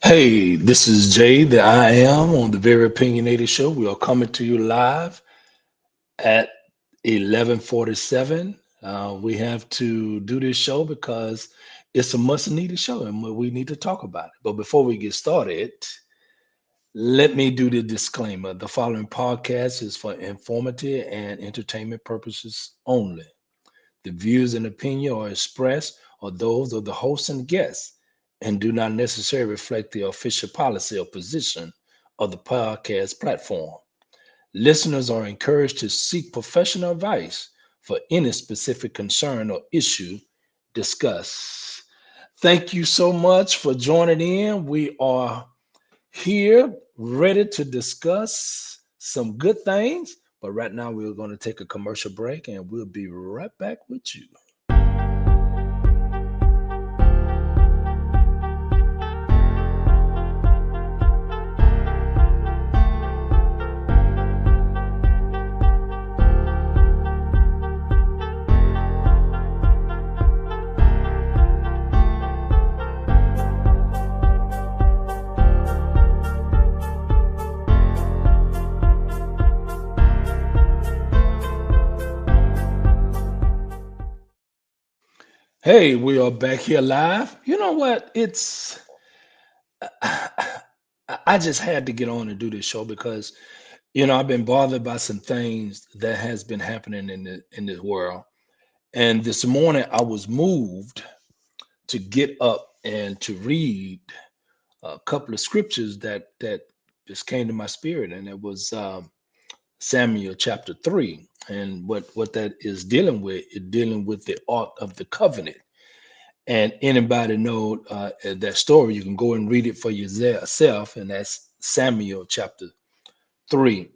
Hey, this is Jay, the I am on the Very Opinionated Show. We are coming to you live at 11:47. We have to do this show because it's a must-needed show and we need to talk about it. But before we get started, let me do the disclaimer. The following podcast is for informative and entertainment purposes only. The views and opinion are expressed are those of the host and guests and do not necessarily reflect the official policy or position of the podcast platform. Listeners are encouraged to seek professional advice for any specific concern or issue discussed. Thank you so much for joining in. We are here ready to discuss some good things, but right now we're going to take a commercial break and we'll be right back with you. Hey, we are back here live. You know what? I just had to get on and do this show because I've been bothered by some things that has been happening in this world. And this morning I was moved to get up and to read a couple of scriptures that just came to my spirit, and it was Samuel chapter 3. And what that is dealing with, it dealing with the ark of the covenant. And anybody know that story, you can go and read it for yourself, and that's Samuel chapter 3.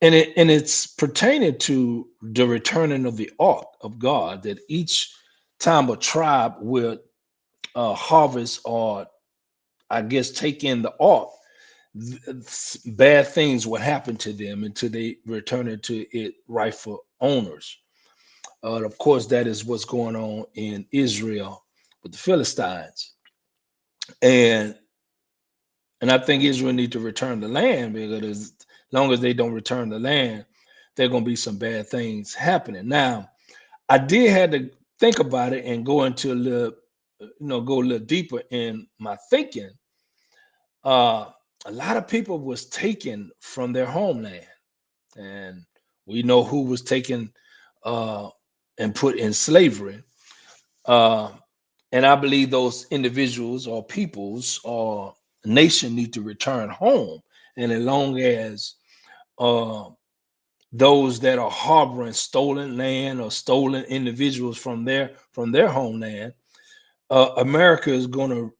And it's pertaining to the returning of the ark of God, that each time a tribe will harvest, or I guess take in the ark, bad things will happen to them until they return it to its rightful owners. Of course, that is what's going on in Israel with the Philistines, and and I think Israel need to return the land, because as long as they don't return the land, there are going to be some bad things happening. Now, I did had to think about it and go into a little, go a little deeper in my thinking. Uh, a lot of people was taken from their homeland, and we know who was taken uh, and put in slavery. Uh, and I believe those individuals or peoples or nation need to return home. And as long as uh, those that are harboring stolen land or stolen individuals from their homeland, America is gonna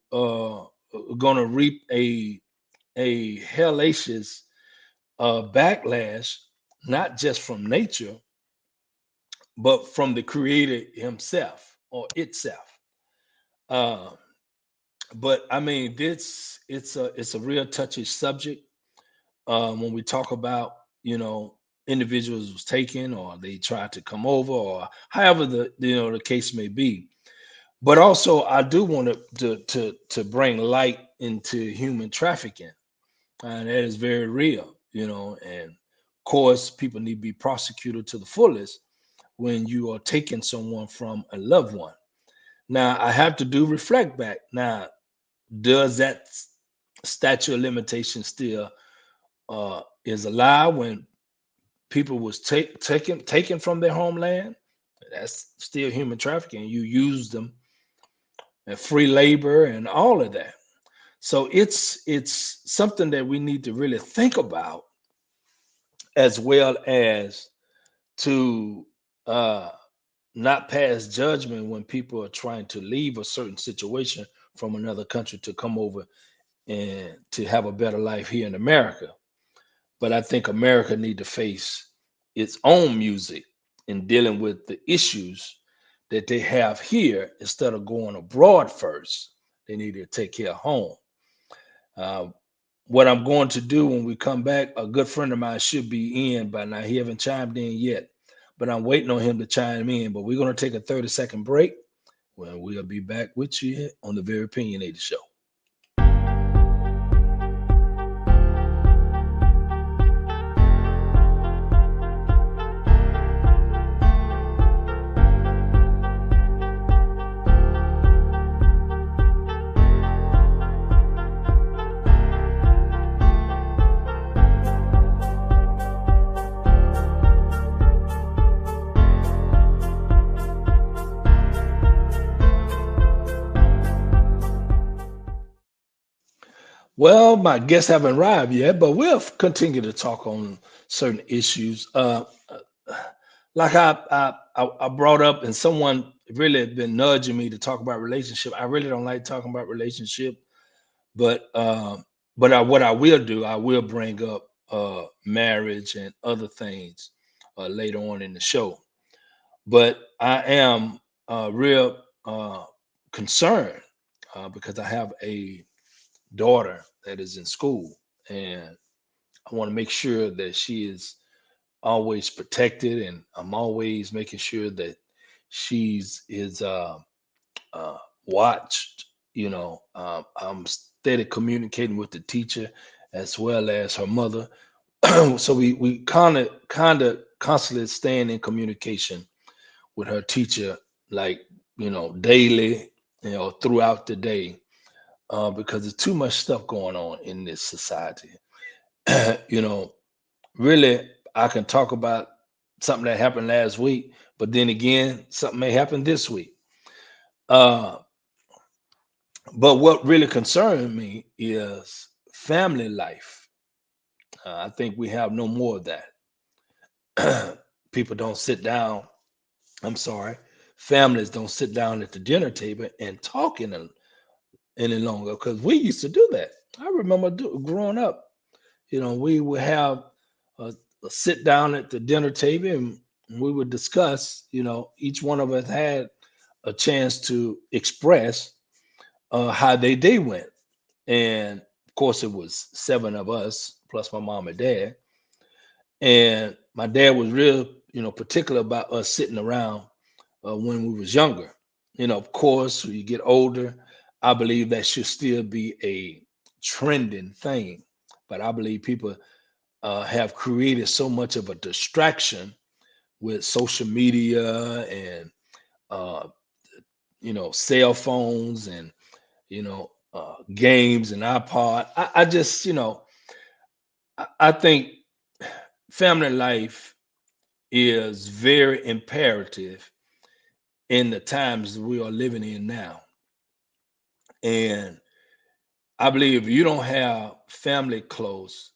reap a hellacious backlash, not just from nature, but from the Creator Himself or itself. Uh, but I mean, this it's a real touchy subject when we talk about individuals was taken or they tried to come over, or however the case may be. But also, I do want to bring light into human trafficking, and that is very real, and of course people need to be prosecuted to the fullest when you are taking someone from a loved one. Now I have to do reflect back. Now, does that statute of limitation still is alive when people was taken from their homeland? That's still human trafficking. You use them and free labor and all of that. So it's something that we need to really think about, as well as to uh, not pass judgment when people are trying to leave a certain situation from another country to come over and to have a better life here in America. But I think America need to face its own music in dealing with the issues that they have here instead of going abroad first. They need to take care of home. Uh, what I'm going to do when we come back, a good friend of mine should be in by now. He haven't chimed in yet, but I'm waiting on him to chime in. But we're going to take a 30-second break. Well, we'll be back with you on the Very Opinionated Show. Well, my guests haven't arrived yet, but we'll continue to talk on certain issues. Like I brought up, and someone really had been nudging me to talk about relationship. I really don't like talking about relationship, but what I will do, I will bring up marriage and other things later on in the show. But I am real concerned because I have a daughter that is in school, and I want to make sure that she is always protected, and I'm always making sure that she's is watched. I'm steady communicating with the teacher as well as her mother, so we kind of constantly staying in communication with her teacher, like daily, throughout the day, because there's too much stuff going on in this society. you know, Really, I can talk about something that happened last week, but then again, something may happen this week. Uh, but what really concerns me is family life. I think we have no more of that. People don't sit down. I'm sorry. Families don't sit down at the dinner table and talk any longer because we used to do that. I remember growing up. We would have a, a sit down at the dinner table and we would discuss. Each one of us had a chance to express how their day went. And of course, it was seven of us plus my mom and dad. And my dad was real, particular about us sitting around when we was younger. Of course, when you get older, I believe that should still be a trending thing. But I believe people have created so much of a distraction with social media and uh, cell phones and games and iPod. I just I think family life is very imperative in the times we are living in now. And I believe if you don't have family close,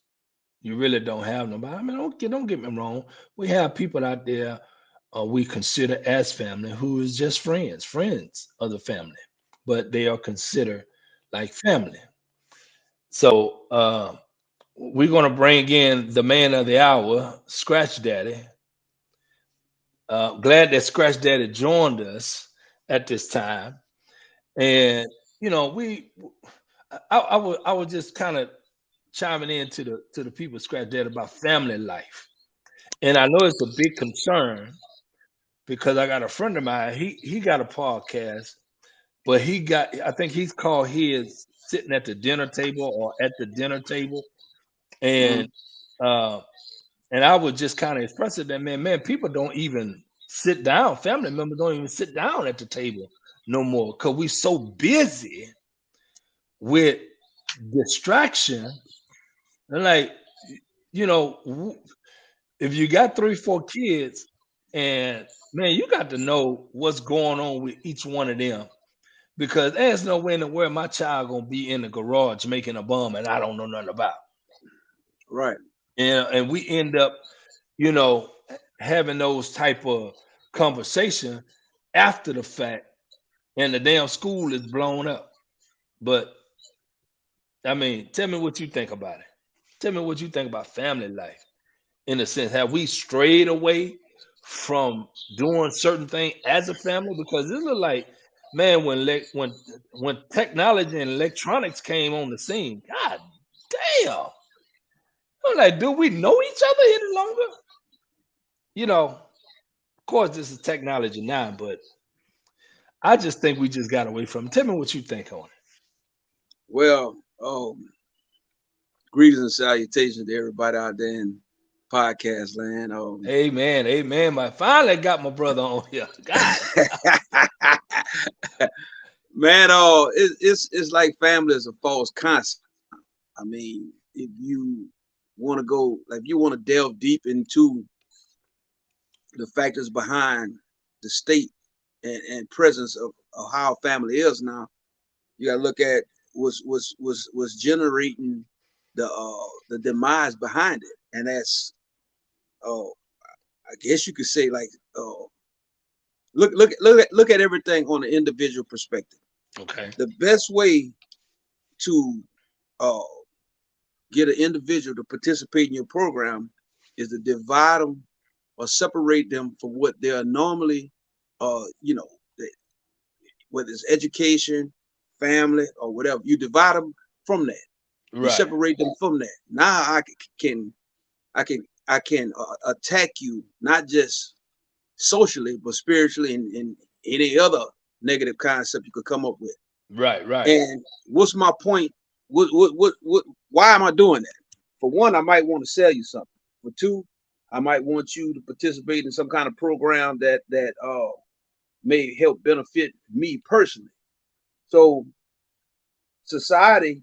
you really don't have nobody. I mean, don't get me wrong. We have people out there we consider as family who is just friends of the family, but they are considered like family. So we're gonna bring in the man of the hour, Scratch Daddy. Glad that Scratch Daddy joined us at this time, and we I was just kind of chiming in to the people, Scratch Daddy, about family life. And I know it's a big concern because I got a friend of mine. He got a podcast, but I think he's called his sitting at the dinner table or at the dinner table. Mm, And uh and I was just kind of expressing that, man, people don't even sit down. Family members don't even sit down at the table no more because we so busy with distraction. And like, you know, w- if you got three, four kids, and man, you got to know what's going on with each one of them because there's no way in the world my child gonna be in the garage making a bomb and I don't know nothing about. right. And we end up, you know, having those type of conversation after the fact, and the damn school is blown up. But I mean, tell me what you think about it. Tell me what you think about family life. In a sense, have we strayed away from doing certain things as a family? Because it look like, man, when technology and electronics came on the scene, god damn. I'm like, do we know each other any longer? Of course this is technology now, but I just think we just got away from it. Tell me what you think on Well, greetings and salutations to everybody out there in podcast land. it. Amen. Amen. I finally got my brother on here. God. Man, it's like family is a false concept. I mean, if you want to go, like, if you want to delve deep into the factors behind the state and presence of how family is now, you got to look at. was generating the demise behind it, and that's uh, I guess you could say like uh, look at everything on an individual perspective. Okay. The best way to uh, get an individual to participate in your program is to divide them or separate them from what they are normally, you know, whether it's education, family, or whatever. You divide them from that. You Right. separate them from that. Now can I can attack you not just socially but spiritually and any other negative concept you could come up with. Right. Right. And what's my point? What? Why am I doing that? For one, I might want to sell you something. For two, I might want you to participate in some kind of program that may help benefit me personally. So society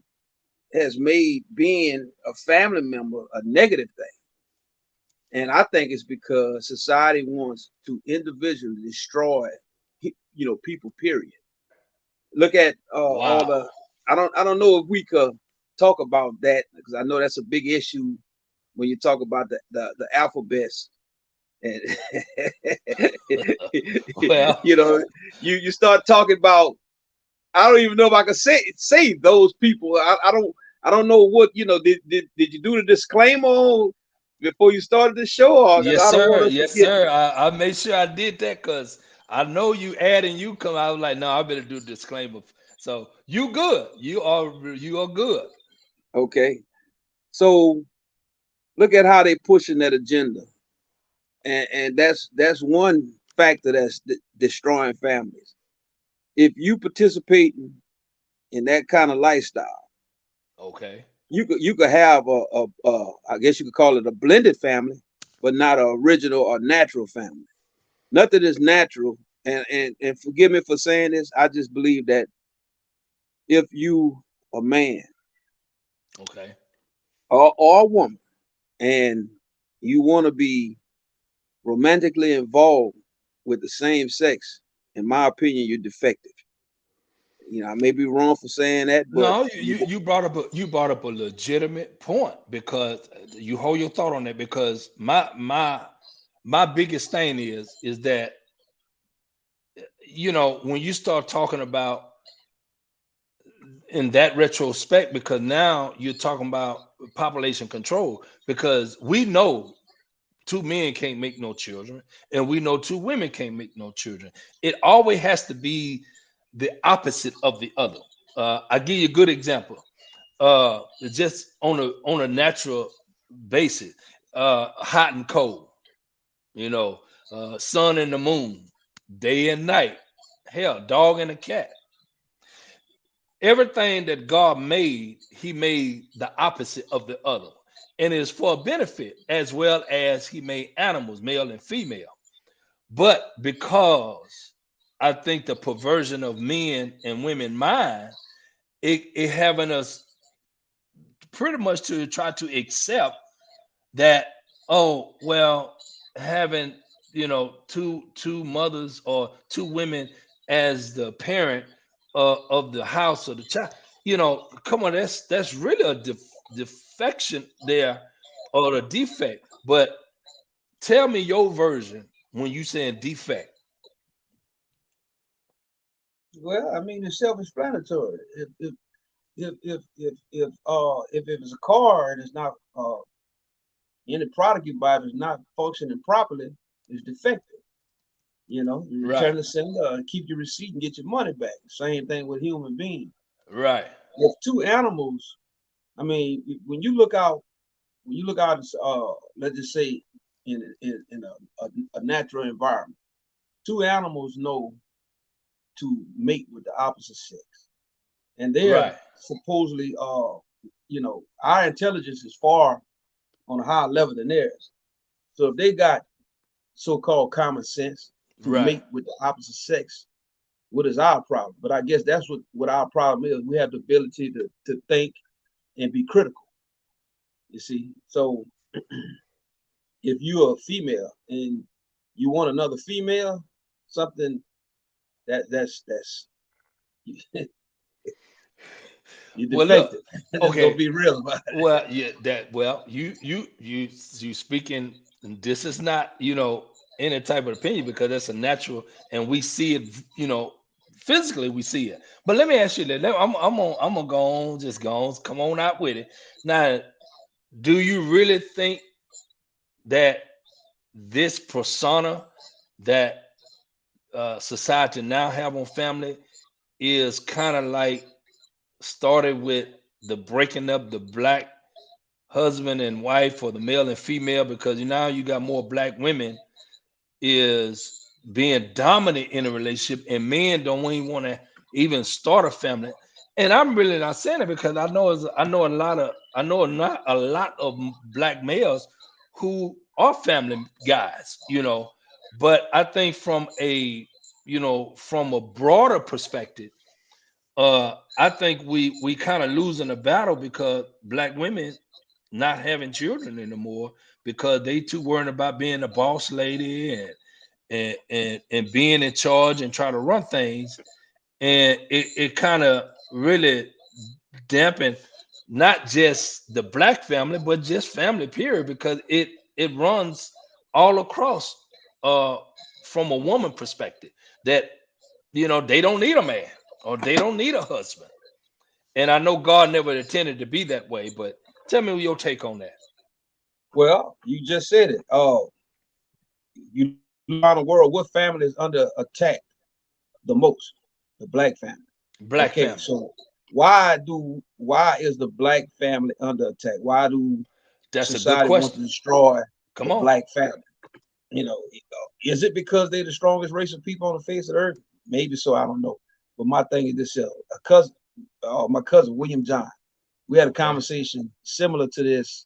has made being a family member a negative thing. And I think it's because society wants to individually destroy, people. Period. Look at all Wow. the. I don't know if we could talk about that because I know that's a big issue when you talk about the alphabets and Well, you know you start talking about. I don't even know if I can say those people. I don't know what Did you do the disclaimer before you started the show? Or because yes, I don't sir. want us to Yes, get sir. I made sure I did that because I know you add and you come. I was like, no, I better do disclaimer. So you good. You are good. okay. So look at how they pushing that agenda, and that's one factor that's destroying families. If you participate in that kind of lifestyle, Okay. you could have a I guess you could call it a blended family, but not an original or natural family. Nothing is natural, and forgive me for saying this. I just believe that if you a man Okay. or a woman and you want to be romantically involved with the same sex, in my opinion, you're defective. I may be wrong for saying that, but No, you brought up a legitimate point because you hold your thought on that because my biggest thing is that when you start talking about in that retrospect because now you're talking about population control because we know two men can't make no children and we know two women can't make no children. It always has to be the opposite of the other. I give you a good example. Just on a natural basis, hot and cold, you know, sun and the moon, day and night, hell, dog and a cat. Everything that God made, He made the opposite of the other. And it's for a benefit, as well as He made animals, male and female. But because I think the perversion of men and women mind, it having us pretty much to try to accept that, oh well, having two mothers or two women as the parent of the house or the child, come on, that's really a defection there or a defect. But tell me your version when you saying defect. well, I mean it's self-explanatory. If it's a car and it's not any product you buy that's not functioning properly, it's defective. You Right. return the sender and keep your receipt and get your money back. Same thing with human beings. Right. If two animals, I mean, when you look out, let's just say in a natural environment, two animals know to mate with the opposite sex, and they're Right. supposedly, our intelligence is far on a higher level than theirs. So if they got so-called common sense to Right. mate with the opposite sex, what is our problem? But I guess that's what our problem is. We have the ability to think and be critical. You see, so if you're a female and you want another female, something that's You're Well, look, defective. Just gonna okay. be real about it. Well, yeah, that well, you speaking. This is not any type of opinion because that's a natural, and we see it. Physically we see it. But let me ask you that. I'm gonna go on, just go on, come on out with it. Now, do you really think that this persona that society now have on family is kind of like started with the breaking up the black husband and wife or the male and female because now you got more black women is being dominant in a relationship and men don't even want to even start a family. And I'm really not saying it because I know not a lot of black males who are family guys, but I think from a broader perspective, I think we kind of losing a battle because black women not having children anymore because they too worried about being a boss lady and being in charge and try to run things, and it kind of really dampened not just the black family but just family period because it runs all across, uh from a woman perspective, that they don't need a man or they don't need a husband. And I know God never intended to be that way, but tell me your take on that. Well, you just said it. You look around the world, what family is under attack the most? The black family. Black Okay, family. so why is the black family under attack? Why do That's a good society want to question. destroy Come the on. black family? Is it because they're the strongest race of people on the face of the earth? Maybe so. I don't know. But my thing is this: my cousin William John. We had a Okay. conversation similar to this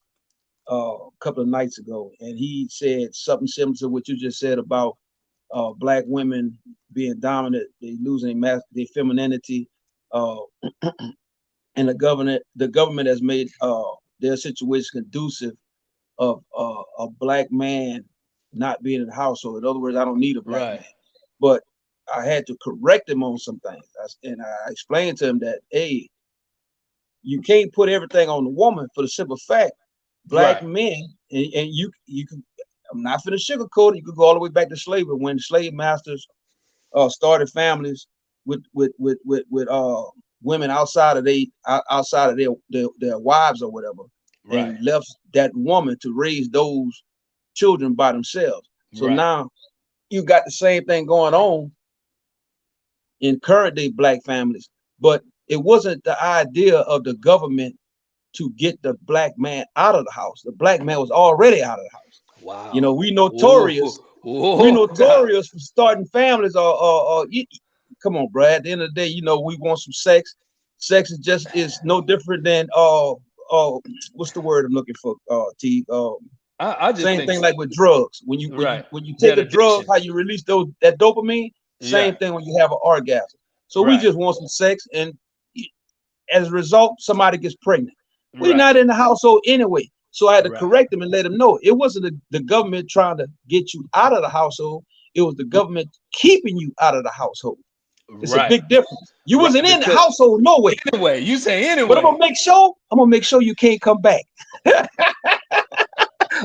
a couple of nights ago, and he said something similar to what you just said about black women being dominant, they losing their femininity, uh, and the government has made their situation conducive of a black man not being in the household. In other words, I don't need a black Right. man. But I had to correct him on some things, and I explained to him that hey, you can't put everything on the woman for the simple fact black Right. men and you can. I'm not for the sugarcoat it. You could go all the way back to slavery when slave masters started families with women outside of their wives or whatever, Right. and left that woman to raise those children by themselves. So Right. now you got the same thing going on in current day black families, but it wasn't the idea of the government to get the black man out of the house. The black man was already out of the house. You Wow. know, we Oh, notorious. We oh God. notorious for starting families. Come on, Brad. At the end of the day, we want some sex. Sex is no different than what's the word I'm looking for? T. I just Same think thing like with drugs. When you when you right. when you take That a drug, addiction. how you release that dopamine. Yeah. Same thing when you have an orgasm. So we Right. just want some sex, and as a result, somebody gets pregnant. We're Right. not in the household anyway. So I had to Right. correct them and let them know it wasn't the government trying to get you out of the household. It was the government keeping you out of the household. It's a Right. big difference. You Right. wasn't in the Because household no way. anyway, you say But I'm anyway. gonna make sure. I'm gonna make sure you can't come back.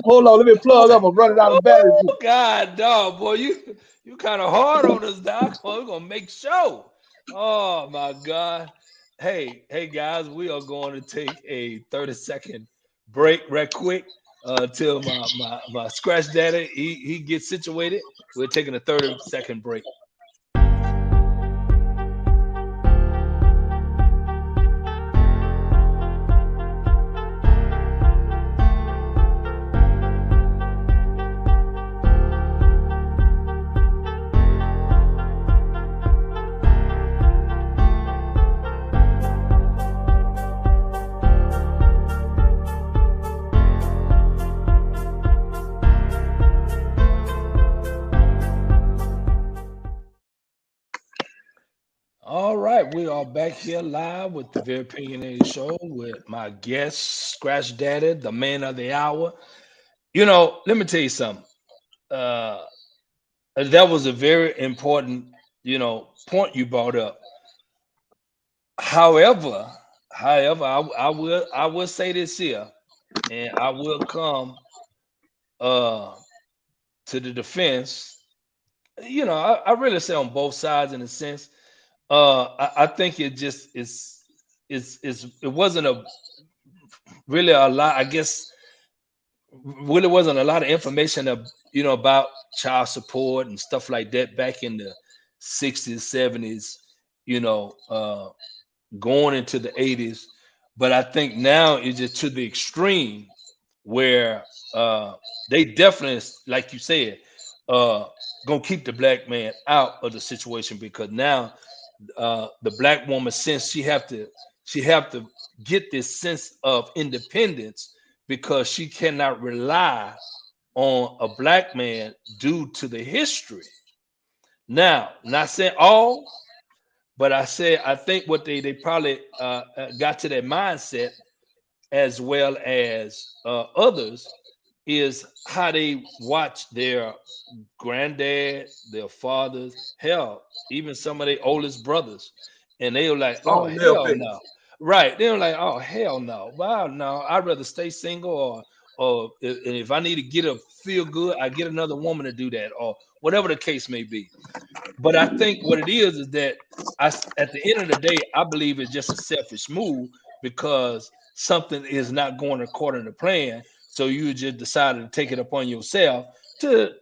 Hold on, let me plug up. I'm running out of battery. Oh God, dog, boy, you kind of hard on us, doc. Boy, we're gonna make sure. Oh my God. Hey guys, we are going to take a 30-second break right quick till my scratch daddy he gets situated. We're taking a 30-second break. All right, we are back here live with the Very Opinionated Show with my guest, Scratch Daddy, the man of the hour. Let me tell you something. Uh, that was a very important, point you brought up. However, However, I will say this here, and I will come uh to the defense. I really say on both sides in a sense. I think it just is it wasn't a really a lot. I guess really wasn't a lot of information about child support and stuff like that back in the 60s, 70s. You know, going into the 80s. But I think now it's just to the extreme where they definitely, like you said, uh, gonna keep the black man out of the situation because now the black woman, since she have to get this sense of independence because she cannot rely on a black man due to the history. Now, not saying all, but I think what they probably got to their mindset as well as others is how they watch their granddad, their fathers, hell, even some of their oldest brothers, and they were like, "Oh All male hell figure. no!" Right? They were like, "Oh hell no! Wow, no, I'd rather stay single, or if I need to get a feel good, I get another woman to do that, or whatever the case may be." But I think what it is that at the end of the day, I believe it's just a selfish move because something is not going according to plan. So you just decided to take it upon yourself to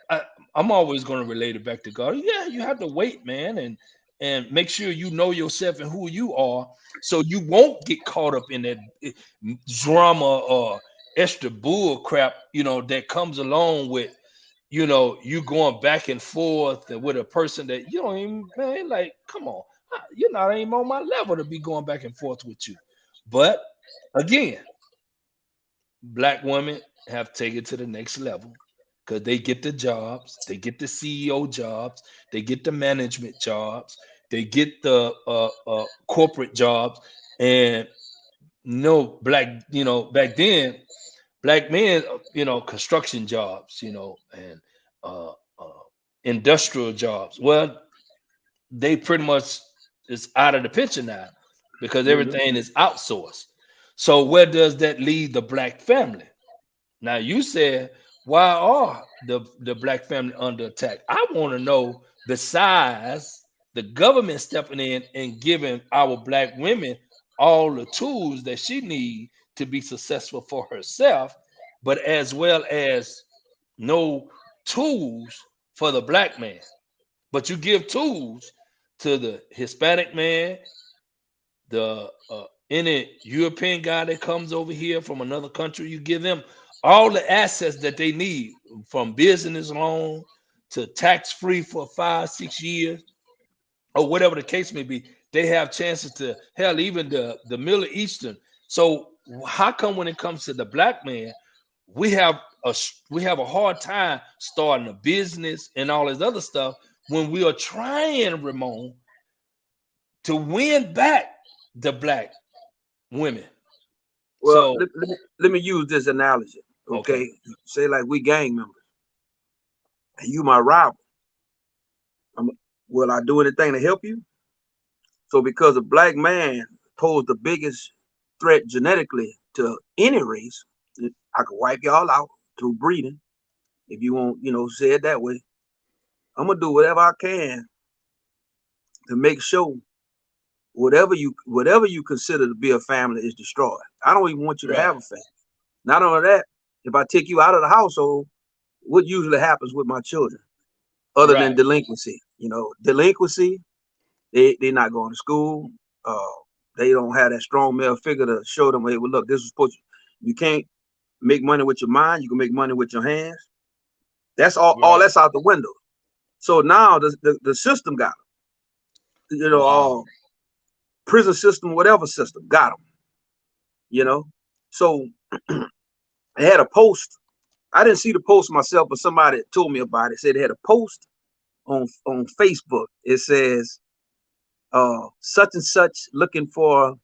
I, I'm always going to relate it back to God. Yeah, you have to wait, man, and make sure you know yourself and who you are, so you won't get caught up in that drama or extra bull crap, that comes along with you going back and forth with a person that you don't even, man, like, come on, you're not even on my level to be going back and forth with you. But again, black women have taken to the next level because they get the jobs, they get the CEO jobs, they get the management jobs, they get the corporate jobs, and no black, back then black men, construction jobs, and uh, uh, industrial jobs. Well, they pretty much is out of the picture now because Mhm. everything is outsourced. So where does that leave the black family? Now you said, why are the black family under attack? I want to know, besides the government stepping in and giving our black women all the tools that she need to be successful for herself, but as well as no tools for the black man. But you give tools to the Hispanic man, the any European guy that comes over here from another country, you give them all the assets that they need, from business loan to tax free for 5 6 years, or whatever the case may be. They have chances to, hell, even the Middle Eastern. So how come when it comes to the black man, we have we have a hard time starting a business and all this other stuff when we are trying, Ramon, to win back the black women? Well, So let me use this analogy. okay, Okay, say like we gang members, and you my rival. I'm, will I do anything to help you? So because a black man posed the biggest threat genetically to any race, I could wipe y'all out through breeding. If you want, say it that way. I'm gonna do whatever I can to make sure whatever you consider to be a family is destroyed. I don't even want you to right, have a family. Not only that, if I take you out of the household, what usually happens with my children, other than right, delinquency? Delinquency, they're not going to school. Uh, they don't have that strong male figure to show them, hey, well, look, this is supposed to, you can't make money with your mind, you can make money with your hands. That's all right. that's out the window. So now the system got them. Wow. Prison system, whatever system, got them. You know, so they had a post. I didn't see the post myself, but somebody told me about it. Said they had a post on Facebook. It says such and such looking for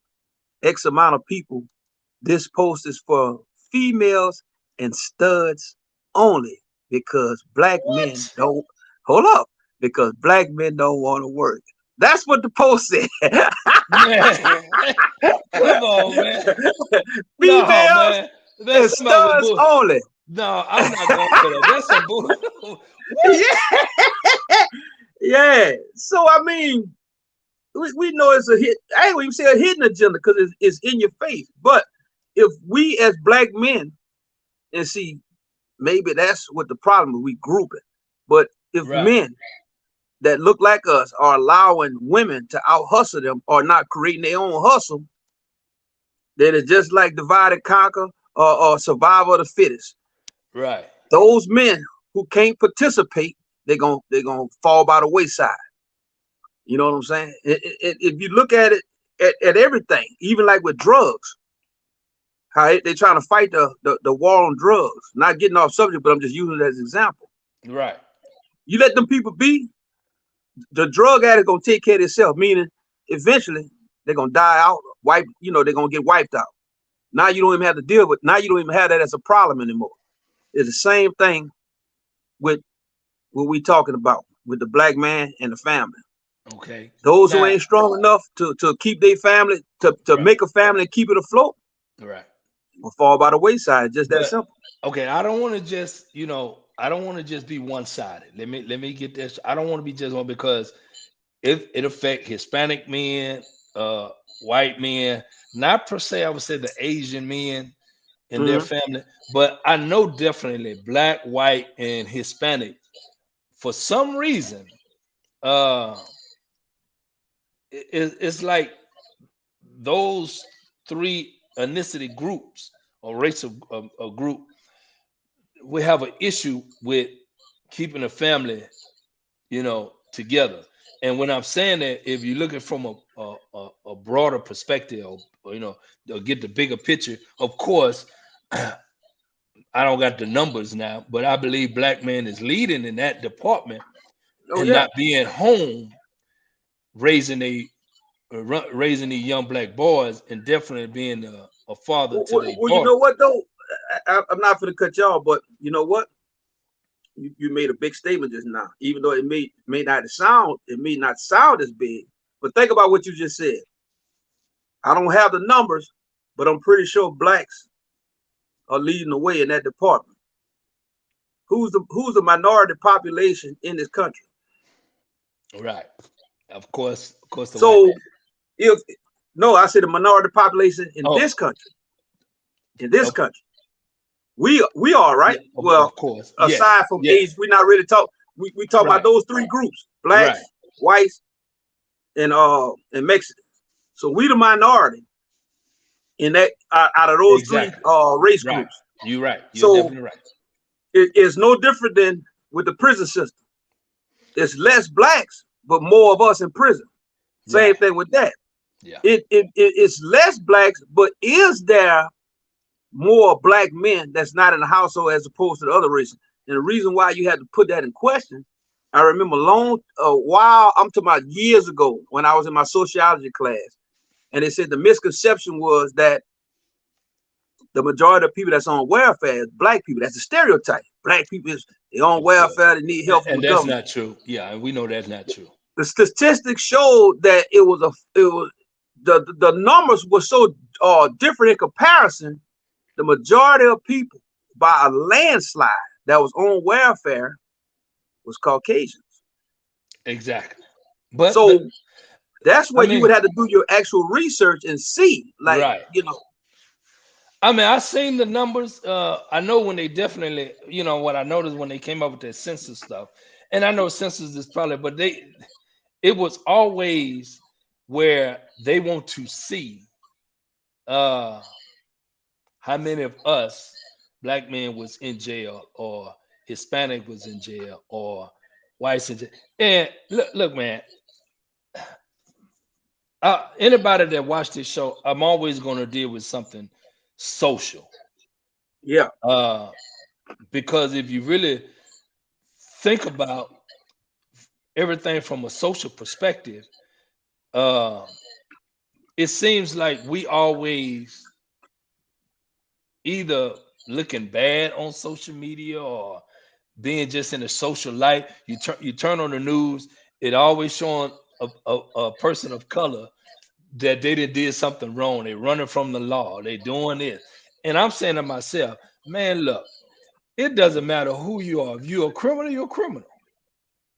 X amount of people. This post is for females and studs only because black men What? don't hold up because black men don't want to work. That's what the post said. Man, come on, man. No, Females man. That's and some other studs bull. only. No, I'm not going for that. That's some bull. What? Yeah, yeah. So I mean, we know it's a hit. I ain't even say a hidden agenda because it's in your face. But if we as black men and see, maybe that's what the problem is. We group it. But if Right, men that look like us are allowing women to out hustle them or not creating their own hustle, then it's just like divide and conquer or survival of the fittest. right, Those men who can't participate, they're gonna fall by the wayside. You know what I'm saying? If you look at it at everything, even like with drugs, how they trying to fight the war on drugs. Not getting off subject, but I'm just using it as an example. right, You let them people be, the drug addict gonna take care of themselves, meaning eventually they're gonna die out, they're gonna get wiped out. Now you don't even have to deal with, now you don't even have that as a problem anymore. It's the same thing with what we talking about with the black man and the family. okay. Those who Now, ain't strong enough to keep their family, to right, make a family and keep it afloat, right. will fall by the wayside. Just that But simple. okay, I don't want to just, I don't want to just be one-sided. Let me get this. I don't want to be just one because it affect Hispanic men, uh, white men, not per se. I would say the Asian men and their Hmm. family, but I know definitely black, white, and Hispanic. For some reason, uh, it's like those three ethnicity groups or racial group, we have an issue with keeping a family, together. And when I'm saying that, if you're looking from a broader perspective, or get the bigger picture, of course, I don't got the numbers now, but I believe black man is leading in that department Oh and yeah. not being home raising raising these young black boys and definitely being a father to their Well, you daughter. know what though? I'm not going to cut y'all, but you know what? You made a big statement just now. Even though it may not sound as big. But think about what you just said. I don't have the numbers, but I'm pretty sure blacks are leading the way in that department. Who's the minority population in this country? Right. Of course, the white man. So if no, I said the minority population in Oh, this country. In this of, country, we are right. yeah, of Well, course. Yes, aside from age, yes. we're not really talk. We talk about Right, those three groups: right, blacks, whites, and Mexicans. So we the minority in that out of those three exactly. race Right. groups. You're right. You're So definitely right. it's no different than with the prison system. It's less blacks, but more of us in prison. Same Right. thing with that. Yeah. It's less blacks, but is there more black men that's not in the household as opposed to the other races? And the reason why you had to put that in question, I remember long a while, I'm talking about years ago when I was in my sociology class, and they said the misconception was that the majority of people that's on welfare is black people. That's a stereotype. Black people is they on Of course. welfare, they need help from And the that's government. not true. Yeah, and we know that's not true. The statistics showed that it was the numbers were so different in comparison. The majority of people by a landslide that was on welfare was Caucasians. Exactly. But So that's I where you would mean, have to do your actual research and see, like, right. I seen the numbers. I know when they definitely, what I noticed when they came up with their census stuff, and I know census is probably, but it was always where they want to see uh how many of us black men was in jail or Hispanic was in jail or whites in jail. And look, man, anybody that watched this show, I'm always going to deal with something social. yeah, Uh, because if you really think about everything from a social perspective, uh, it seems like we always either looking bad on social media or being just in a social light. You turn on the news, it always showing. a person of color that they did something wrong. They running from the law. They doing this. And I'm saying to myself, man, look, it doesn't matter who you are. If you're a criminal, you're a criminal.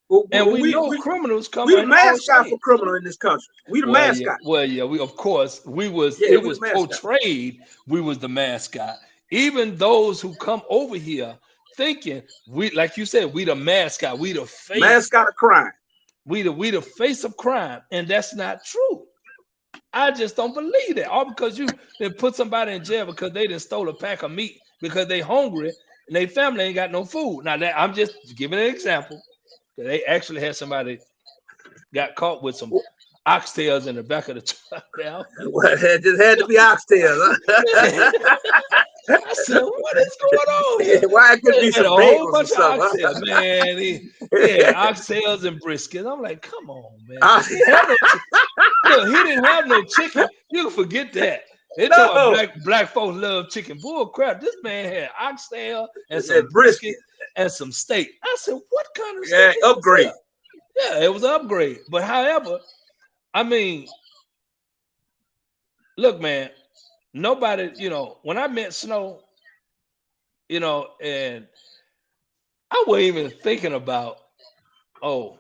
We And we we we, know we criminals come we the in all mascot for shapes. criminal in this country. We the mascot. Well, yeah, we of course we was Yeah, it we the was mascot. portrayed we was the mascot. Even those who come over here thinking we, like you said, we the mascot, we the face, Mascot of crime. we the face of crime, and that's not true. I just don't believe that. All because you then put somebody in jail because they done stole a pack of meat because they hungry and they family ain't got no food. Now that I'm just giving an example. They actually had somebody got caught with some oxtails in the back of the truck. Now, Well, it just had to be oxtails. Huh? I said, what is going on here? Why it could They be had some a whole bagels or bunch of something? oxtails, man. He had oxtails and briskets. I'm like, come on, man. Huh? He had no look, he didn't have no chicken. You can forget that. They talk about No, black folks love chicken. Bull crap. This man had oxtail and some that brisket brisket. and some steak. I said, what kind of steak Yeah, is this upgrade. here? Yeah, it was an upgrade. But however, I mean, look, man, nobody, when I met Snow, and I wasn't even thinking about, oh,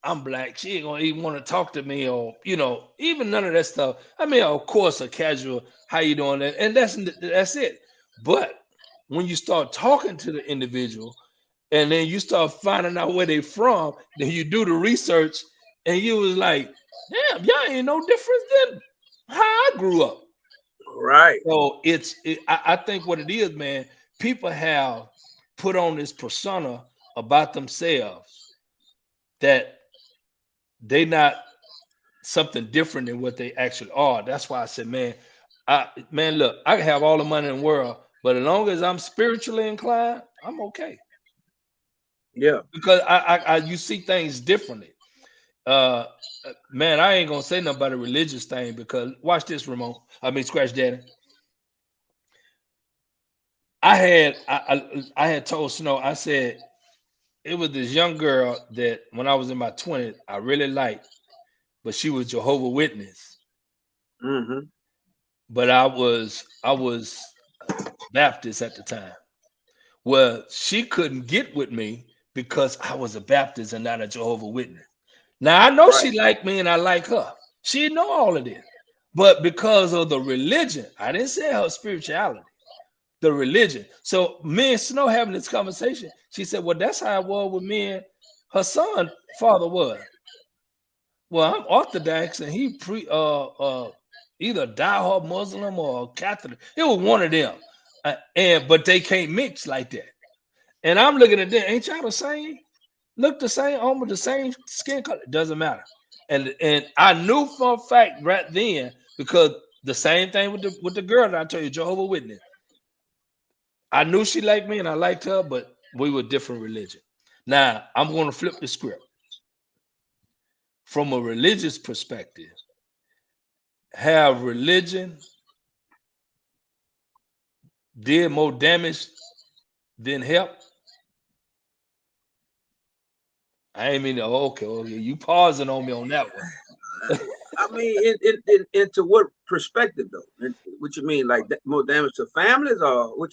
I'm black. She ain't gonna even want to talk to me, or even none of that stuff. I mean, of course, a casual, how you doing, and that's it. But when you start talking to the individual, and then you start finding out where they from, then you do the research, and you was like, damn, y'all ain't no different than how I grew up. Right. So I think what it is, man, people have put on this persona about themselves that they not something different than what they actually are. That's why I said, man, look, I can have all the money in the world, but as long as I'm spiritually inclined, I'm okay Yeah. because you see things differently. Uh, man, I ain't gonna say nothing about a religious thing because watch this, Ramon. I mean, scratch daddy. I had told Snow. I said it was this young girl that when I was in my 20s, I really liked, but she was Jehovah Witness. Mm-hmm. But I was Baptist at the time. Well, she couldn't get with me because I was a Baptist and not a Jehovah Witness. Now I know Right. she liked me and I like her. She didn't know all of this. But because of the religion, I didn't say her spirituality, the religion. So me and Snow having this conversation, she said, well, that's how it was with me and her son father was. Well, I'm Orthodox and he either diehard Muslim or Catholic. It was one of them. But they can't mix like that. And I'm looking at them, ain't y'all the same? Look the same, almost the same skin color. It doesn't matter. And I knew for a fact right then because the same thing with the girl that I told you, Jehovah Witness. I knew she liked me and I liked her, but we were different religion. Now I'm going to flip the script from a religious perspective. Have religion did more damage than help? I ain't mean to, okay, you pausing on me on that one. I mean, into what perspective though? What you mean, like that, more damage to families, or what?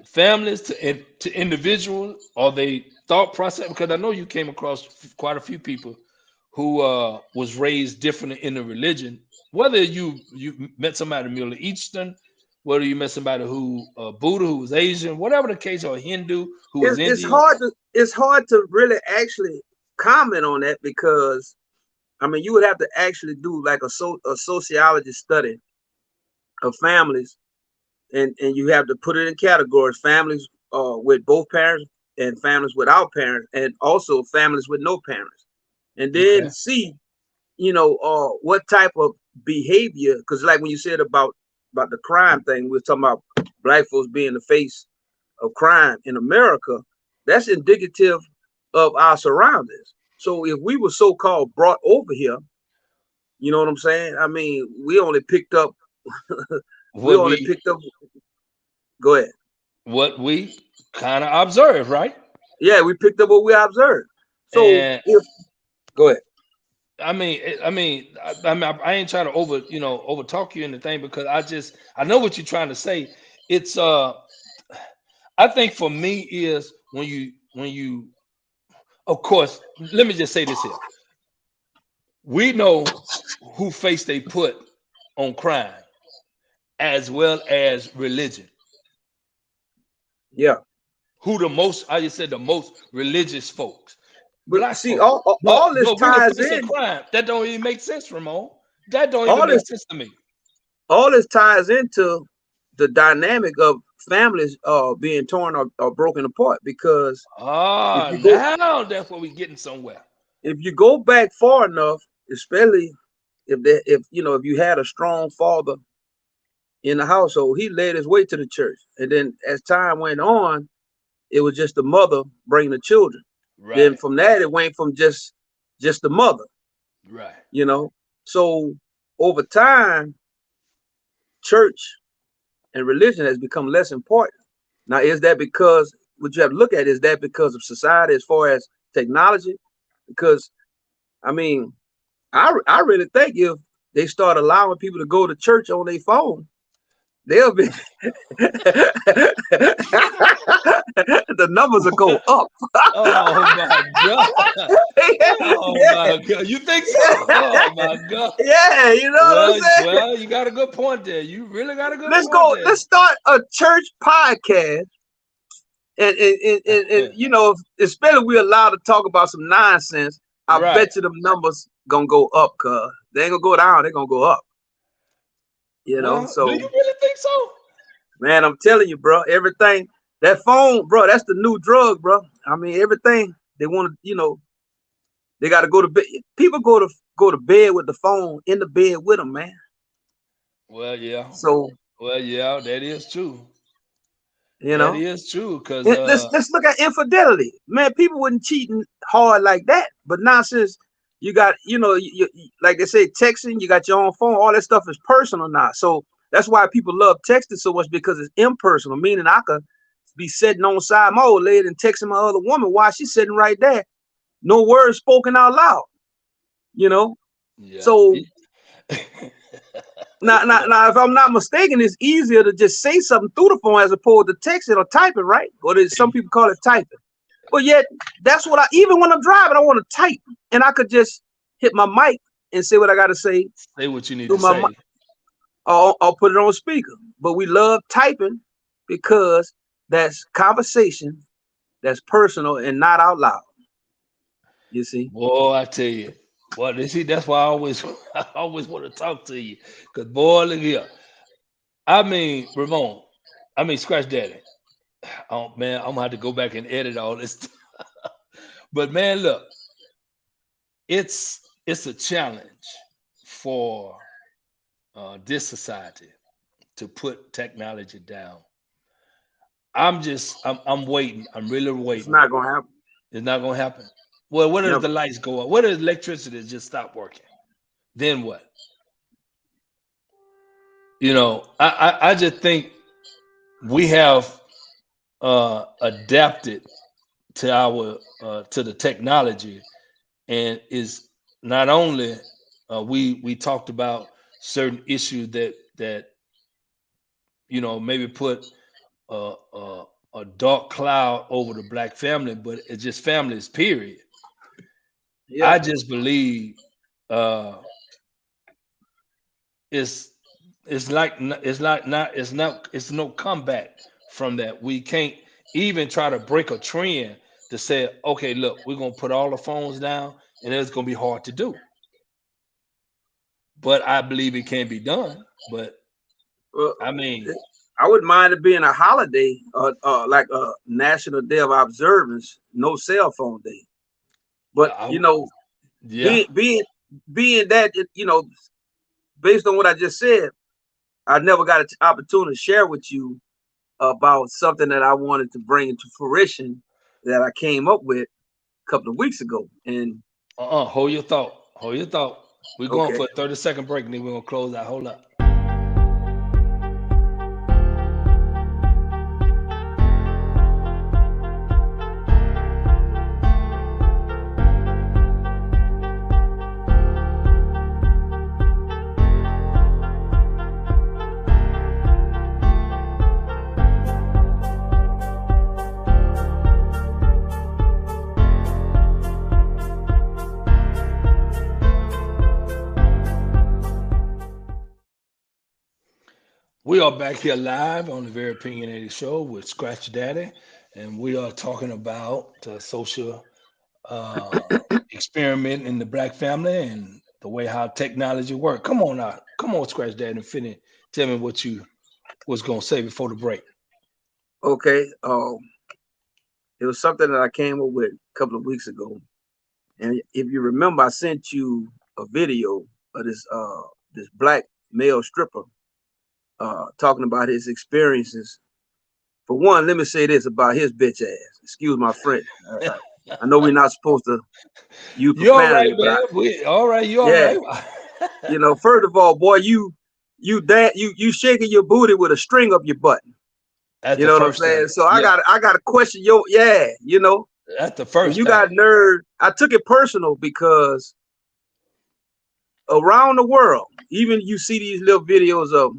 Families to individuals or they thought process, because I know you came across quite a few people who was raised different in the religion, whether you met somebody Middle Eastern, whether you met somebody who Buddha who was Asian, whatever the case, or Hindu who was Indian. It's hard to really actually comment on that because I mean you would have to actually do like a sociology study of families, and you have to put it in categories: families with both parents, and families without parents, and also families with no parents, and then Okay. see what type of behavior. Because like when you said about the crime thing, we were talking about black folks being the face of crime in America. That's indicative of our surroundings. So if we were so-called brought over here, you know what I'm saying? I mean, we What only we picked up. Go ahead. what we kind of observe, right? Yeah, we picked up what we observed. So And if go ahead. I ain't trying to over talk you in the thing because I know what you're trying to say. It's I think for me is when you of course, let me just say this here. We know who face they put on crime as well as religion. Yeah. Who the most, I just said the most religious folks, But black see, folk. But all this but when it ties facing in. crime, that don't even make sense, Ramon. That don't even All make this sense to me. all this ties into the dynamic of families being torn or broken apart. Because if Ah, you go now that's where we getting somewhere. if you go back far enough, especially if you had a strong father in the household, he led his way to the church. And then as time went on, it was just the mother bringing the children. Then Right, from that, it went from just the mother, right. you know. So over time, church and religion has become less important. Now, is that because what you have to look at is that because of society as far as technology? Because I mean, I really think if they start allowing people to go to church on their phone, they'll be the numbers will go up. Oh my God. Oh Yeah, my God. You think so? Oh my God. yeah, you know what I'm saying? Well, you got a good point there. You really got a good Let's point go. there. Let's start a church podcast, and especially if we're allowed to talk about some nonsense. I Right. bet you them numbers gonna go up, cuz they ain't gonna go down. They're gonna go up. Well, do So you really think so? man, I'm telling you, bro, everything that phone, bro, that's the new drug, bro. I mean, everything they want to, they got to go to bed. People go to bed with the phone in the bed with them, man. Well, yeah. So Well, yeah, that is true. you That know, is true because let's look at infidelity, man. People wouldn't cheating hard like that, but now since you got, like they say, texting, you got your own phone, all that stuff is personal now. So that's why people love texting so much because it's impersonal. Meaning I could be sitting on side my old lady and texting my other woman while she's sitting right there, no words spoken out loud. You know, yeah. so now, if I'm not mistaken, it's easier to just say something through the phone as opposed to texting or typing, right? Or some people call it typing. But yet, that's what even when I'm driving, I want to type, and I could just hit my mic and say what I got to say Say what you need through to my mic. say. I'll put it on speaker. But we love typing because that's conversation, that's personal and not out loud. You see? Boy, I tell you. Well, you see, that's why I always I always want to talk to you. Cause boy, look here. I mean, Ramon. I mean, scratch daddy. Oh man, I'm gonna have to go back and edit all this. But man, look, it's a challenge for this society to put technology down. I'm waiting. I'm really It's waiting. not gonna happen. It's not gonna happen. Well, what if Never. the lights go up? What if electricity just stop working? Then what? I just think we have adapted to our to the technology, and is not only we talked about certain issues that maybe put a dark cloud over the black family, but it's just families. Period. Yeah. I just believe uh, it's it's no comeback from that. We can't even try to break a trend to say, okay, look, we're gonna put all the phones down, and it's gonna be hard to do. But I believe it can be done. But Well, I mean, I wouldn't mind it being a holiday, like a national day of observance, no cell phone day. But I, yeah, being being being that based on what I just said, I never got an opportunity to share with you about something that I wanted to bring into fruition that I came up with a couple of weeks ago. And hold your thought. Hold your thought. We're going okay, for a 30-second break, and then we're gonna close out. Hold up. We are back here live on the Very Opinionated Show with Scratch Daddy, and we are talking about social uh, experiment in the black family and the way how technology works. Come on now, come on, Scratch Daddy, and finish. Tell me what you was gonna say before the break. Okay. It was something that I came up with a couple of weeks ago, and if you remember, I sent you a video of this black male stripper talking about his experiences. For one, let me say this about his bitch ass. Excuse my French. I know we're not supposed to use You all right, profanity, but man? We all right? You all yeah, right? first of all, boy, you shaking your booty with a string up your butt. That's You the know what I'm first saying? thing. So Yeah, I got to question your that's the and first you thing. got nerve. I took it personal because around the world, even you see these little videos of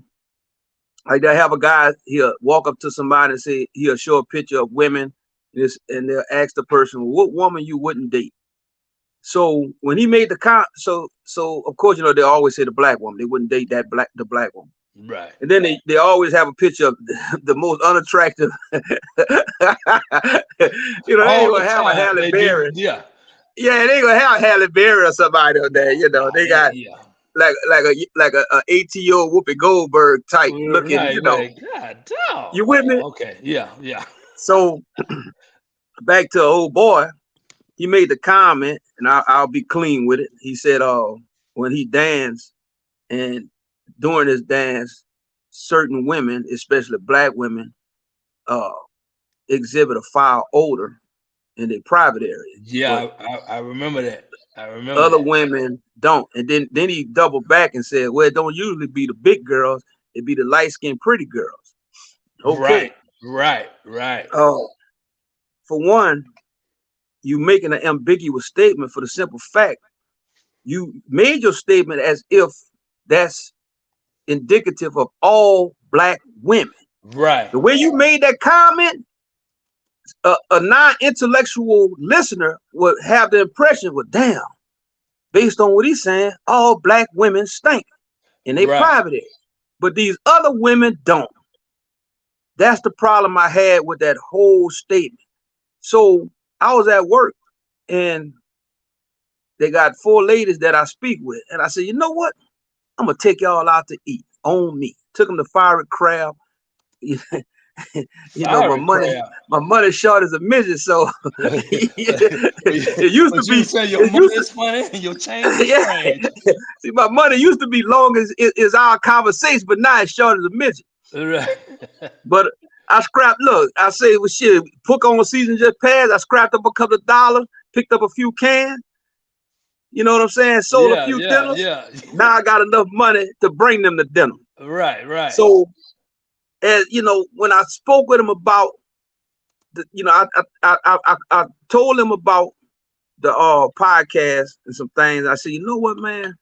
like they have a guy, he'll walk up to somebody and say he'll show a picture of women, and they'll ask the person, well, what woman you wouldn't date. So when he made the so of course they always say the black woman, they wouldn't date the black woman. Right. And then they always have a picture of the most unattractive. They ain't All the gonna have a time Halle they do. Berry. Yeah. Yeah, they ain't gonna have Halle Berry or somebody on there. No, no, They got yeah. like a 18-year-old Whoopi Goldberg type looking. Right, right. God damn. You with me? Okay. Yeah, yeah. So back to old boy, he made the comment, and I'll be clean with it. He said, when he danced and during his dance, certain women, especially black women, uh, exhibit a foul odor in their private area, Yeah, but I remember that. I remember other that. women don't. And then he doubled back and said, well, it don't usually be the big girls, it be the light skinned pretty girls. Okay. Right, right, right, Uh, for one, you making an ambiguous statement for the simple fact you made your statement as if that's indicative of all black women. right, The way you made that comment, a non-intellectual listener would have the impression, well, damn, based on what he's saying, all black women stink in a right. private area. But these other women don't. That's the problem I had with that whole statement. So I was at work and they got four ladies that I speak with. And I said, you know what? I'm going to take y'all out to eat on me. Took them to Fiery Crab. My Fiery money, crap. my money short as a midget. So it used to But you be, say your it money used to, is funny and your change is yeah. strange. See, my money used to be long as is our conversation, but now it's short as a midget. Right. But I scrapped. Look, I say, well, shit. Hook on season just passed. I scrapped up a couple of dollars, picked up a few cans. You know what I'm saying? Sold a Yeah, few yeah, dinners. yeah. Now I got enough money to bring them to dinner. Right, right. So, as when I spoke with him about I told him about the podcast and some things. I said, you know what, man?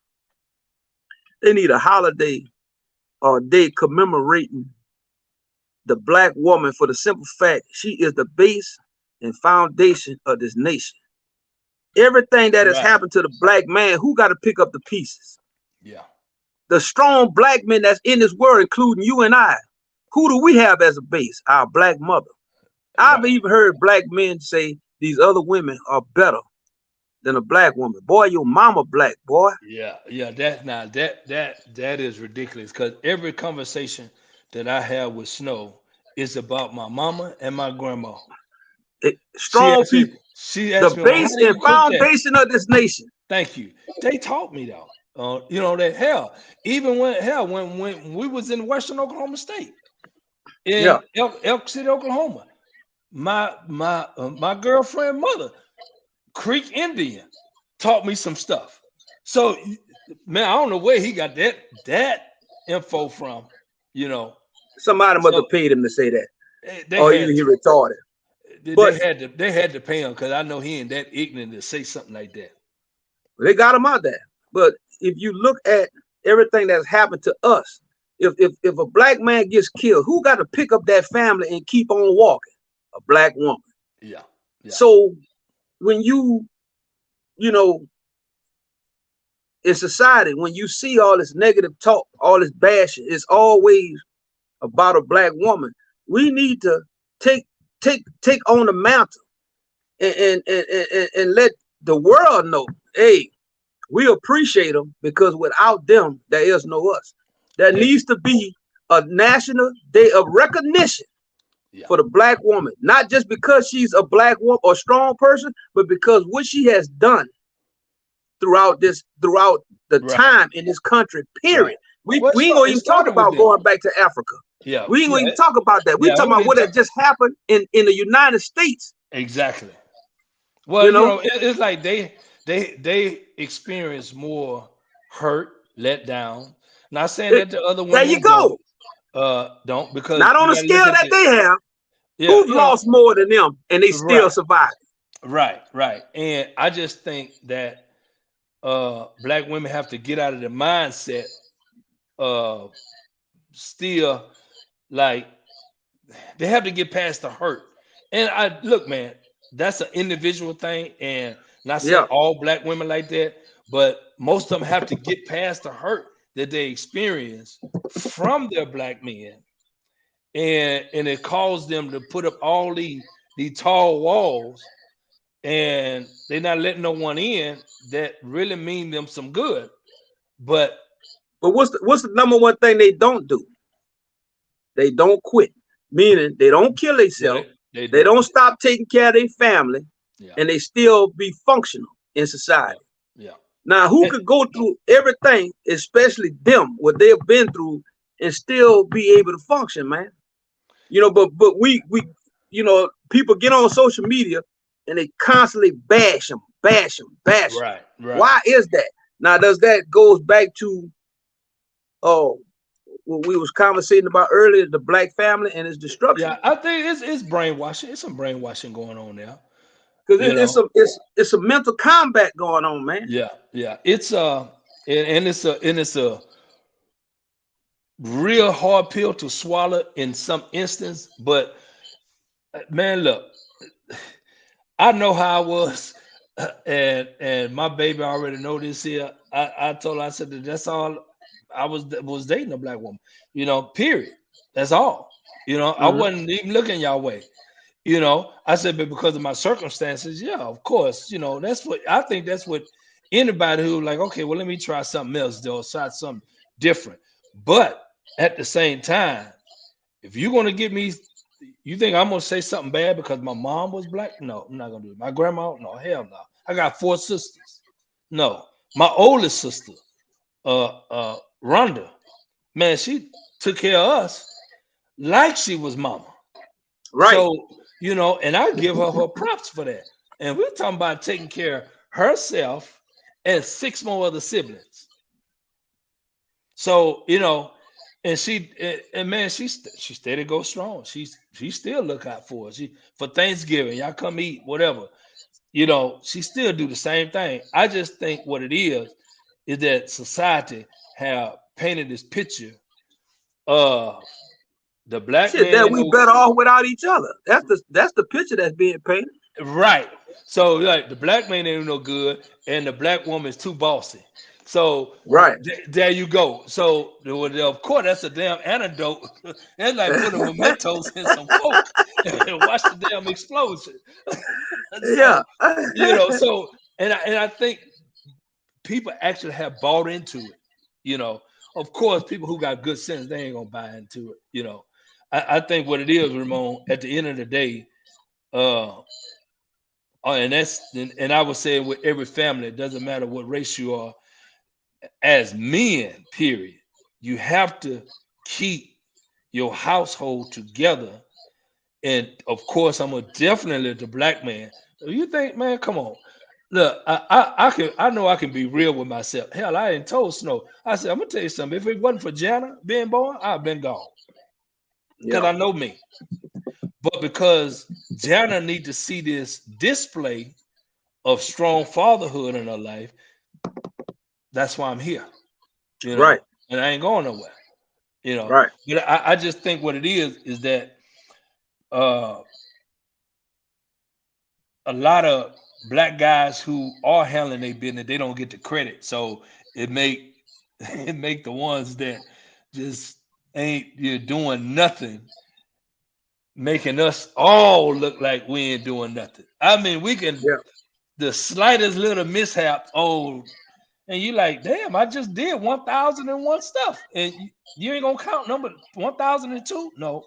They need a holiday or day commemorating the black woman for the simple fact she is the base and foundation of this nation. Everything that has Right. happened to the black man, who got to pick up the pieces? Yeah. The strong black men that's in this world, including you and I. Who do we have as a base? Our black mother. I've Right. even heard black men say these other women are better than a black woman. Boy, your mama black, boy. Yeah, yeah, that now that is ridiculous because every conversation that I have with Snow is about my mama and my grandma. She Strong asked me, people. she The asked me, well, how base do and you cook that? foundation of this nation. Thank you. They taught me though. That hell, even when we was in Western Oklahoma State in Yeah. Elk City, Oklahoma, my girlfriend mother, Creek Indian, taught me some stuff. So man, I don't know where he got that info from, you know. Somebody must So have paid him to say that. they Or either had he to. retarded. They But had to they had to pay him because I know he ain't that ignorant to say something like that. they got him out there. But if you look at everything that's happened to us, if a black man gets killed, who got to pick up that family and keep on walking? A black woman. Yeah, yeah, So when you know, in society, when you see all this negative talk, all this bashing, it's always about a black woman, we need to take take on the mantle and let the world know, hey, we appreciate them because without them, there is no us. There Hey, needs to be a national day of recognition yeah, for the black woman, not just because she's a black woman or strong person, but because what she has done throughout the right, time in this country. right. Period. We Well, we ain't gonna it even talk started with about them. going back to Africa. Yeah, We ain't gonna yeah, even talk about that. We yeah. talking We about need what to had just happened in the United States. exactly. Well, You know, it's like they experience more hurt, let down. Not saying it, that the other there you women go. don't, because Not on you the got to look scale at that the they have. yeah, Who's lost more than them and they still right, survive? right, right. And I just think that black women have to get out of the mindset of still, like, they have to get past the hurt. And I look, man, that's an individual thing, and not saying Yeah. all black women like that, but most of them have to get past the hurt that they experience from their black men, and it caused them to put up all these tall walls, and they're not letting no one in that really mean them some good. But But what's the number one thing they don't do? They don't quit. Meaning they don't kill yeah, themselves. they They don't. don't stop taking care of their family, Yeah, and they still be functional in yeah, society. yeah. Now, who And, could go through everything, especially them, what they've been through, and still be able to function, man? But we people get on social media and they constantly bash them, bash them, bash them. right, right. Why is that? Now, does that goes back to oh what we was conversating about earlier, the black family and its destruction? Yeah, I think it's brainwashing. It's some brainwashing going on now. Because You know. it's a mental combat going on, man. Yeah, yeah. It's and it's a real hard pill to swallow in some instance. But man, look, I know how I was, and my baby already know this here. I told her, I said that that's all. I was dating a black woman. Period. That's all. I Hmm. wasn't even looking y'all way. I said, but because of my circumstances, yeah, of course, that's what I think. That's what anybody who like, okay, well, let me try something else, though, try something different. But at the same time, if you're gonna get me, you think I'm gonna say something bad because my mom was black? No, I'm not gonna do it. My grandma? No, hell no. I got four sisters. No, my oldest sister, Rhonda, man, she took care of us like she was mama. Right. So, and I give her props for that. And we're talking about taking care of herself and six more other siblings. So, and and man, she steady go strong. She still look out for us. She for Thanksgiving, y'all come eat, whatever. She still do the same thing. I just think what it is that society have painted this picture of the black Shit, man that we who better off without each other. That's the picture that's being painted. right. So like the black man ain't no good, and the black woman is too bossy. So Right. there you go. So well, of course that's a damn antidote. That's like putting mementos in some coke and watch the damn explosion. Yeah. So and I think people actually have bought into it. Of course, people who got good sense, they ain't gonna buy into it. I think what it is, Ramon, at the end of the day, uh, and I would say with every family, it doesn't matter what race you are, as men, period, you have to keep your household together. And of course, I'm a definitely the black man. You think, man, come on. Look, I know I can be real with myself. Hell, I ain't told Snow. I said, I'm gonna tell you something. If it wasn't for Jana being born, I've been gone. Because Yeah. I know me. But because Jana need to see this display of strong fatherhood in her life, that's why I'm here. Right. And I ain't going nowhere. Right. But I just think what it is that uh a lot of black guys who are handling their business, they don't get the credit. So it make it make the ones that just ain't you doing nothing, making us all look like we ain't doing nothing. I mean, we can Yeah. the slightest little mishap. Oh, and you like, damn, I just did 1,001 stuff, and you ain't gonna count number 1,002. No,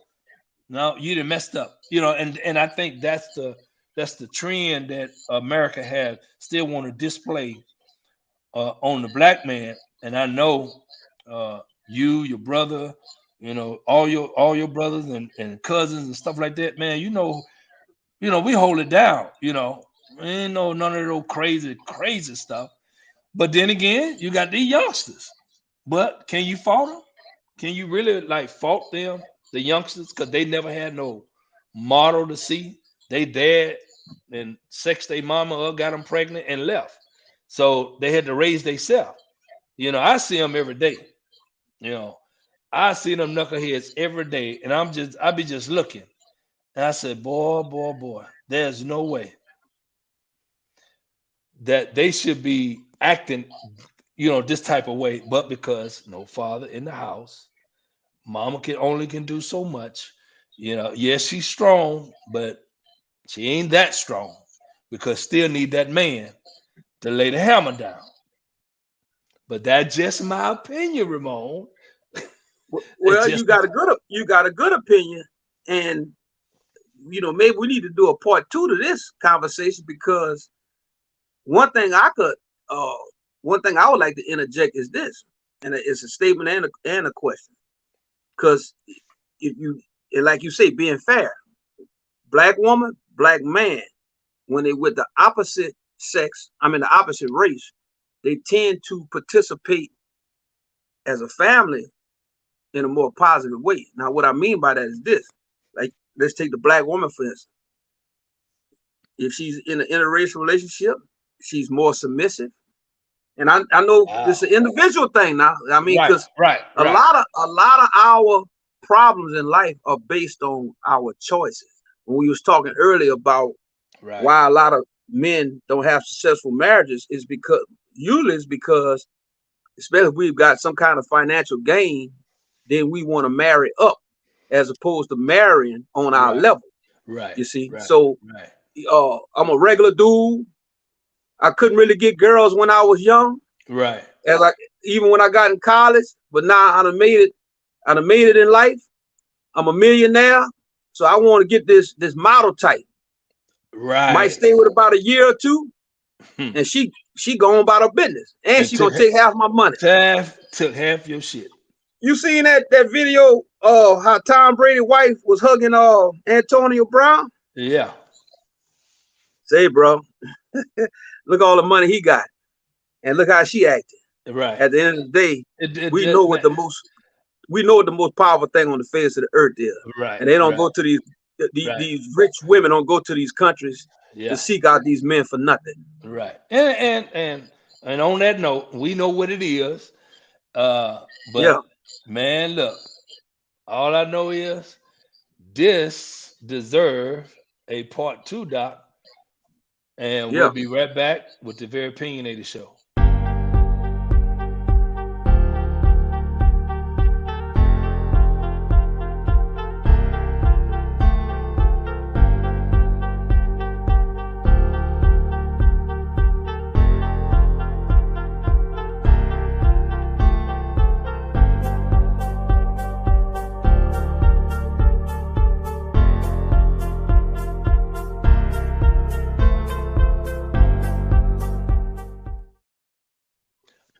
no, you done messed up. And I think that's the trend that America has still want to display on the black man. And I know your brother, all your brothers and cousins and stuff like that, man. We hold it down. We ain't know none of those crazy stuff. But then again, you got these youngsters. But can you fault them? Can you really like fault them, the youngsters, because they never had no model to see? They dad and sex their mama up, got them pregnant and left. So they had to raise themselves. I see them every day. You know, I see them knuckleheads every day, and I be just looking, and I said, boy, boy, boy, there's no way that they should be acting, this type of way, but because no father in the house, mama can do so much. Yes, she's strong, but she ain't that strong because still need that man to lay the hammer down. But that's just my opinion, Ramon. It's Well, just you got a good opinion, and maybe we need to do a part two to this conversation because one thing I could, uh, one thing I would like to interject is this, and it's a statement and a question. Because if you, and like you say, being fair, black woman, black man, when they with the opposite sex, I mean the opposite race, they tend to participate as a family in a more positive way. Now, what I mean by that is this: like, let's take the black woman for instance. If she's in an interracial relationship, she's more submissive. And I know wow. it's an individual thing now. I mean, Right, because right, a right, lot of a lot of our problems in life are based on our choices. When we was talking earlier about right, why a lot of men don't have successful marriages, is because usually it's because, especially if we've got some kind of financial gain, then we want to marry up as opposed to marrying on our right, level. right, You see, right, so right, I'm a regular dude. I couldn't really get girls when I was young, right, as I even when I got in college. But now I done made it. I done made it in life. I'm a millionaire, so I want to get this model type. Might right. stay with about a year or two, Hmm. and she going about her business, and And she gonna take half my money. took half your shit. You seen that video? How Tom Brady's wife was hugging Antonio Brown. Yeah, Say, bro, look all the money he got, and look how she acted. right. At the end of the day, we know That what man. the most we know what the most powerful thing on the face of the earth is. Right, And they don't right, go to right. these rich women don't go to these countries to Yeah, seek out these men for nothing. right. And on that note, we know what it is. But Yeah, man, look, all I know is this deserve a part two, Doc. And we'll yeah. be right back with the very opinionated show.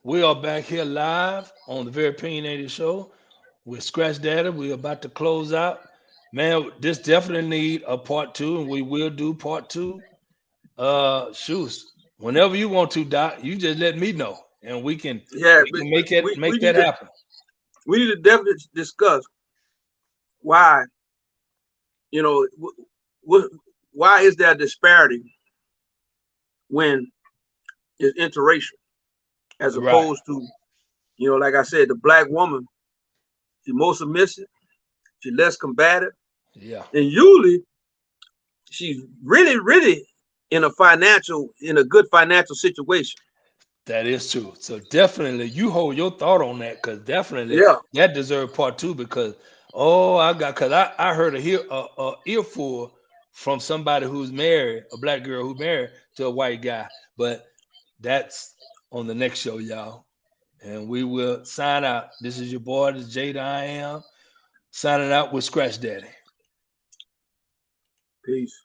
We are back here live on the very opinionated show with Scratch Data. We're about to close out. Man, this definitely need a part two, and we will do part two. Shoes. Whenever you want to, Doc, you just let me know, and we can Yeah, we but can make it we make need that to happen. definitely discuss why, you know, why is there a disparity when it's interracial as Right. opposed to, like I said, the black woman, she's more submissive, she's less combative, Yeah. and usually she's really, really in a good financial situation. That is true. So definitely you hold your thought on that because definitely Yeah, that deserves part two because because I heard a earful from somebody who's married, a black girl who married to a white guy. But that's on the next show, y'all. And we will sign out. This is your boy, this is Jada I am, signing out with Scratch Daddy. peace.